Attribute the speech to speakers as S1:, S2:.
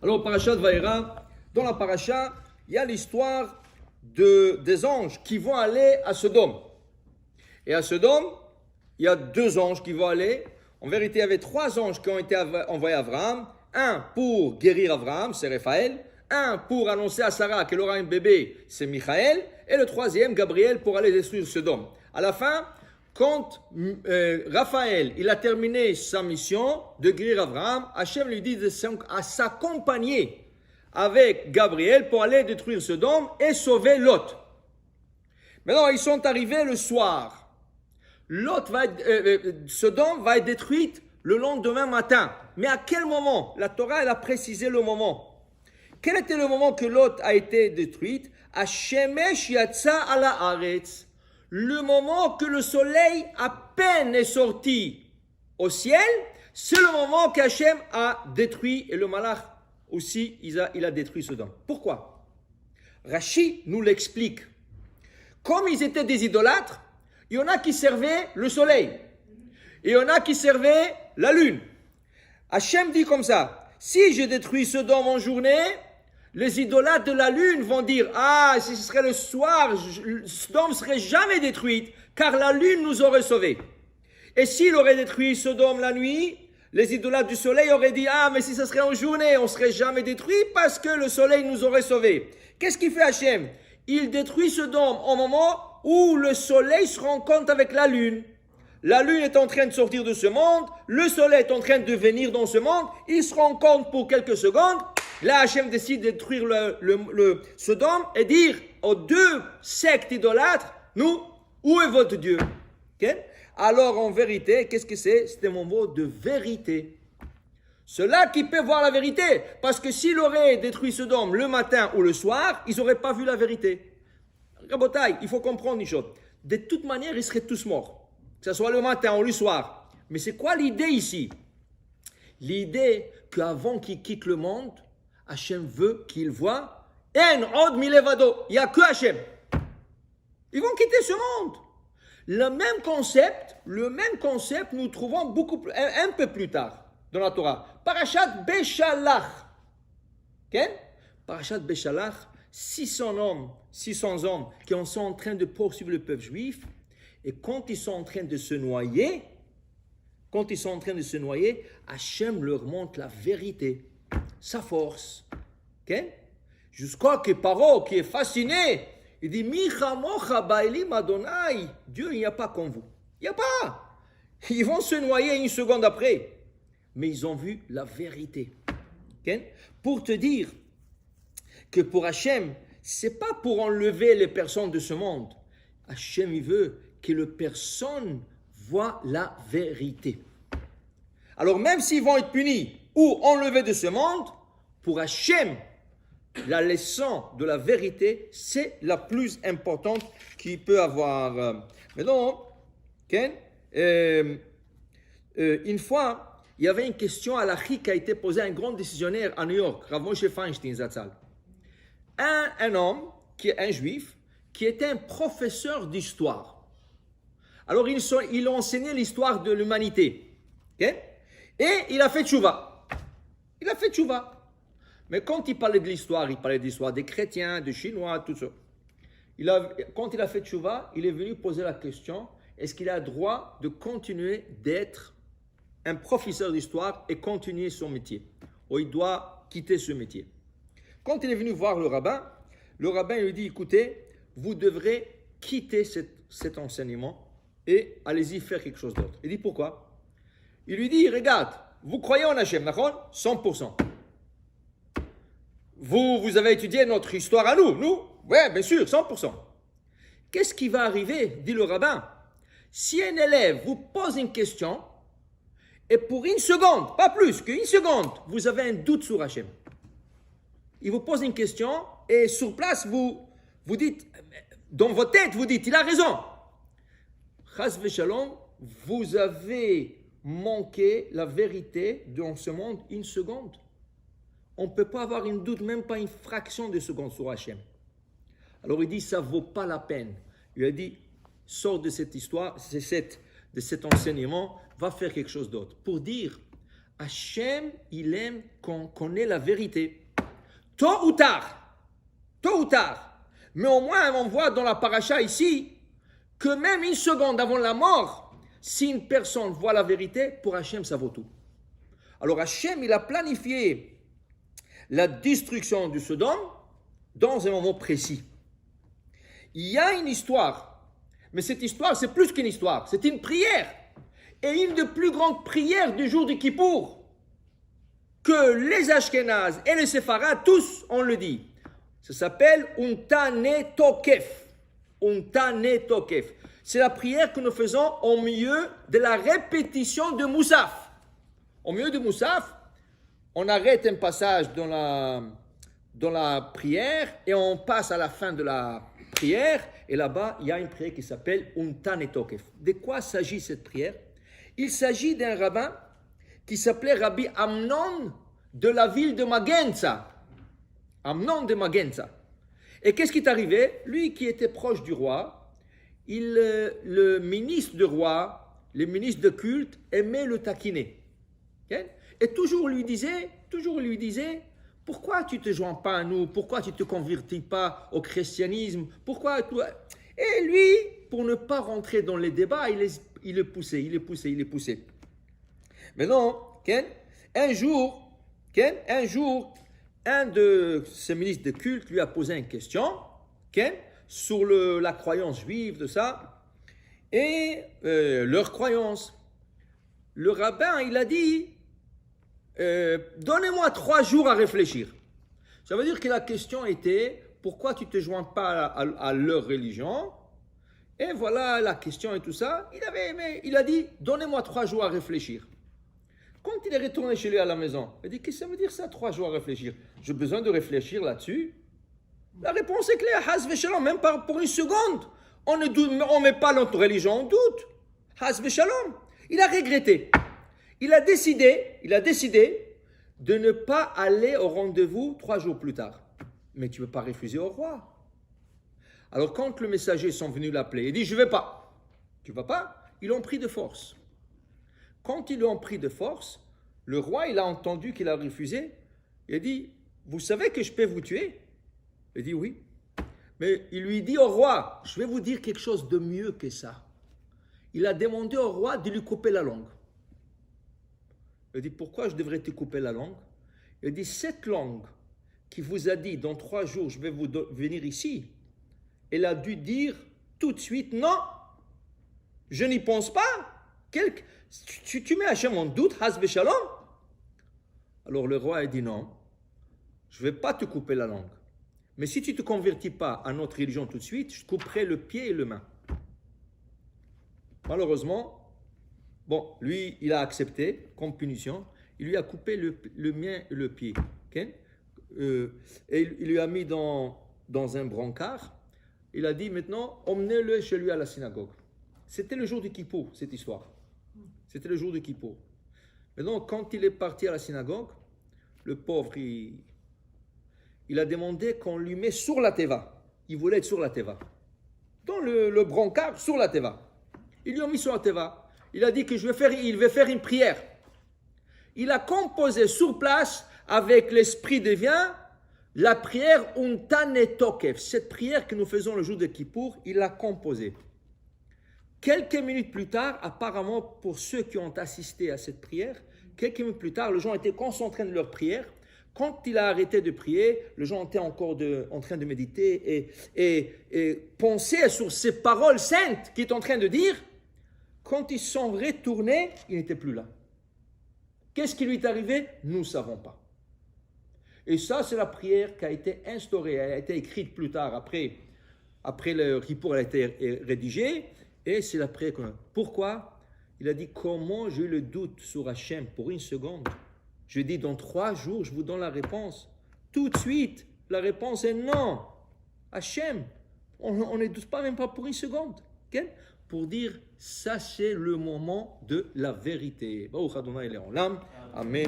S1: Alors, Parashat Vaïra, dans la Parasha, il y a l'histoire des anges qui vont aller à Sodome. Et à Sodome, il y a 2 anges qui vont aller. En vérité, il y avait 3 anges qui ont été envoyés à Abraham. Un pour guérir Abraham, c'est Raphaël. Un pour annoncer à Sarah qu'elle aura un bébé, c'est Michaël. Et le 3e, Gabriel, pour aller détruire Sodome. À la fin, quand Raphaël il a terminé sa mission de guérir Abraham, Hachem lui dit de s'accompagner avec Gabriel pour aller détruire Sodome et sauver Lot. Maintenant, ils sont arrivés le soir. Sodome va être détruite le lendemain matin. Mais à quel moment? La Torah, elle a précisé le moment. Quel était le moment que Lot a été détruite? Hashemesh yatsa ala haaretz. Le moment que le soleil à peine est sorti au ciel, c'est le moment qu'Hachem a détruit, et le malach aussi, il a détruit Sodome. Pourquoi? Rashi nous l'explique. Comme ils étaient des idolâtres, il y en a qui servaient le soleil, et il y en a qui servaient la lune. Hachem dit comme ça, si je détruis Sodome en journée, les idolâtres de la lune vont dire, ah, si ce serait le soir, Sodome ne serait jamais détruite, car la lune nous aurait sauvés. Et s'il aurait détruit Sodome la nuit, les idolâtres du soleil auraient dit, ah, mais si ce serait en journée, on ne serait jamais détruit parce que le soleil nous aurait sauvés. Qu'est-ce qu'il fait Hachem? Il détruit Sodome au moment où le soleil se rencontre avec la lune. La lune est en train de sortir de ce monde, le soleil est en train de venir dans ce monde, ils se rencontrent pour quelques secondes. Là, Hachem décide de détruire le Sodome et dire aux 2 sectes idolâtres, nous, où est votre Dieu? Okay? Alors, en vérité, qu'est-ce que c'est? C'est un moment de vérité. Ceux-là qui peuvent voir la vérité. Parce que s'il aurait détruit Sodome le matin ou le soir, ils n'auraient pas vu la vérité. Rabotai, il faut comprendre une chose. De toute manière, ils seraient tous morts. Que ce soit le matin ou le soir. Mais c'est quoi l'idée ici? L'idée qu'avant qu'ils quittent le monde, Hachem veut qu'ils voient En od milevado. Il n'y a que Hachem. Ils vont quitter ce monde. Le même concept, nous trouvons un peu plus tard dans la Torah. Parashat Beshalach. Okay? Parashat Beshalach, 600 hommes qui sont en train de poursuivre le peuple juif. Et quand ils sont en train de se noyer, Hachem leur montre la vérité, sa force. Okay? Jusqu'à que Paro, qui est fasciné, il dit, Micha mocha ba'ilim Adonai. Dieu, il n'y a pas comme vous. Il n'y a pas. Ils vont se noyer une seconde après. Mais ils ont vu la vérité. Okay? Pour te dire que pour Hachem, ce n'est pas pour enlever les personnes de ce monde. Hachem, il veut que les personnes voient la vérité. Alors même s'ils vont être punis ou enlevés de ce monde, pour Hachem, la leçon de la vérité, c'est la plus importante qu'il peut avoir. Mais non, okay? Une fois, il y avait une question à l'Achi qui a été posée à un grand décisionnaire à New York, Rav Moshe Feinstein Zatzal. Un homme, qui est un juif, qui était un professeur d'histoire. Alors, il a enseigné l'histoire de l'humanité. Okay? Et il a fait tchouva. Mais quand il parlait de l'histoire, il parlait de l'histoire des chrétiens, des Chinois, tout ça. Quand il a fait tchouva, il est venu poser la question, est-ce qu'il a le droit de continuer d'être un professeur d'histoire et continuer son métier? Ou il doit quitter ce métier? Quand il est venu voir le rabbin lui dit, écoutez, vous devrez quitter cet enseignement et allez-y faire quelque chose d'autre. Il dit, pourquoi? Il lui dit, regarde, vous croyez en Hachem, d'accord? 100%. Vous avez étudié notre histoire à nous? Oui, bien sûr, 100%. Qu'est-ce qui va arriver, dit le rabbin, si un élève vous pose une question et pour une seconde, pas plus qu'une seconde, vous avez un doute sur Hachem. Il vous pose une question et sur place, vous dites, dans votre tête, vous dites, il a raison. Chas v'shalom, vous avez manqué la vérité dans ce monde une seconde. On ne peut pas avoir une doute, même pas une fraction de seconde sur Hachem. Alors il dit, ça ne vaut pas la peine. Il a dit, sors de cette histoire, de cet enseignement, va faire quelque chose d'autre. Pour dire, Hachem, il aime qu'on connaît la vérité. Tôt ou tard. Mais au moins, on voit dans la paracha ici que même une seconde avant la mort, si une personne voit la vérité, pour Hachem, ça vaut tout. Alors Hachem, il a planifié la destruction du Sodome dans un moment précis. Il y a une histoire, mais cette histoire, c'est plus qu'une histoire, c'est une prière. Et une des plus grandes prières du jour du Kippour, que les Ashkénazes et les Séfarades, tous, on le dit. Ça s'appelle Untane Tokef. Untane Tokef. C'est la prière que nous faisons au milieu de la répétition de Moussaf. Au milieu de Moussaf, on arrête un passage dans la prière et on passe à la fin de la prière. Et là-bas, il y a une prière qui s'appelle Untane Tokef. De quoi s'agit cette prière? Il s'agit d'un rabbin qui s'appelait Rabbi Amnon de la ville de Magenza. Amnon de Magenza. Et qu'est-ce qui est arrivé? Lui qui était proche du roi, le ministre du roi, le ministre de culte, aimait le taquiner. Okay? Et toujours lui disait, pourquoi tu ne te joins pas à nous? Pourquoi tu ne te convertis pas au christianisme? Pourquoi toi? Et lui, pour ne pas rentrer dans les débats, il le poussait. Mais non, un jour, un de ces ministres de culte lui a posé une question sur la croyance juive, de ça, et leur croyance. Le rabbin, il a dit, donnez-moi 3 jours à réfléchir. Ça veut dire que la question était, pourquoi tu ne te joins pas à leur religion? Et voilà la question et tout ça. Il a dit, donnez-moi 3 jours à réfléchir. Quand il est retourné chez lui à la maison, il a dit, qu'est-ce que ça veut dire ça, 3 jours à réfléchir? J'ai besoin de réfléchir là-dessus. La réponse est claire, Haz v'shalom, même pas pour une seconde. On ne met pas notre religion en doute. Haz v'shalom. Il a regretté. Il a décidé de ne pas aller au rendez-vous 3 jours plus tard. Mais tu ne peux pas refuser au roi. Alors quand les messagers sont venus l'appeler, il dit, je ne vais pas. Tu ne vas pas? Ils l'ont pris de force. Quand ils l'ont pris de force, le roi, il a entendu qu'il a refusé. Il a dit, vous savez que je peux vous tuer? Il dit, oui. Mais il lui dit au roi, je vais vous dire quelque chose de mieux que ça. Il a demandé au roi de lui couper la langue. Il dit, pourquoi je devrais te couper la langue? Il dit, cette langue qui vous a dit, dans 3 jours, je vais vous venir ici, elle a dû dire tout de suite, non, je n'y pense pas. Tu mets Hachem en doute, Haz v'shalom. Alors le roi a dit, non, je ne vais pas te couper la langue. Mais si tu ne te convertis pas à notre religion tout de suite, je te couperai le pied et le main. Malheureusement, bon, lui, il a accepté comme punition. Il lui a coupé le mien et le pied. Okay? Et il lui a mis dans un brancard. Il a dit maintenant, emmenez-le chez lui à la synagogue. C'était le jour du Kippour, cette histoire. C'était le jour du Kippour. Maintenant, quand il est parti à la synagogue, le pauvre, il a demandé qu'on lui mette sur la teva. Il voulait être sur la teva. Dans le brancard, sur la teva. Ils lui ont mis sur la teva. Il a dit qu'il va faire une prière. Il a composé sur place, avec l'esprit divin, la prière Untane Tokef. Cette prière que nous faisons le jour de Kippour, il l'a composée. Quelques minutes plus tard, apparemment pour ceux qui ont assisté à cette prière, quelques minutes plus tard, les gens étaient concentrés dans leur prière. Quand il a arrêté de prier, les gens étaient encore en train de méditer et penser sur ces paroles saintes qu'il est en train de dire. Quand ils sont retournés, il n'était plus là. Qu'est-ce qui lui est arrivé? Nous ne savons pas. Et ça, c'est la prière qui a été instaurée. Elle a été écrite plus tard, après le Kippour, elle a été rédigée. Et c'est la prière qu'on a. Pourquoi? Il a dit, comment j'ai eu le doute sur Hachem pour une seconde? Je dis, dans 3 jours, je vous donne la réponse. Tout de suite, la réponse est non. Hachem, on ne doute pas, même pas pour une seconde. Okay? Pour dire, ça c'est le moment de la vérité. Baruch Adonai Le'olam. Amen.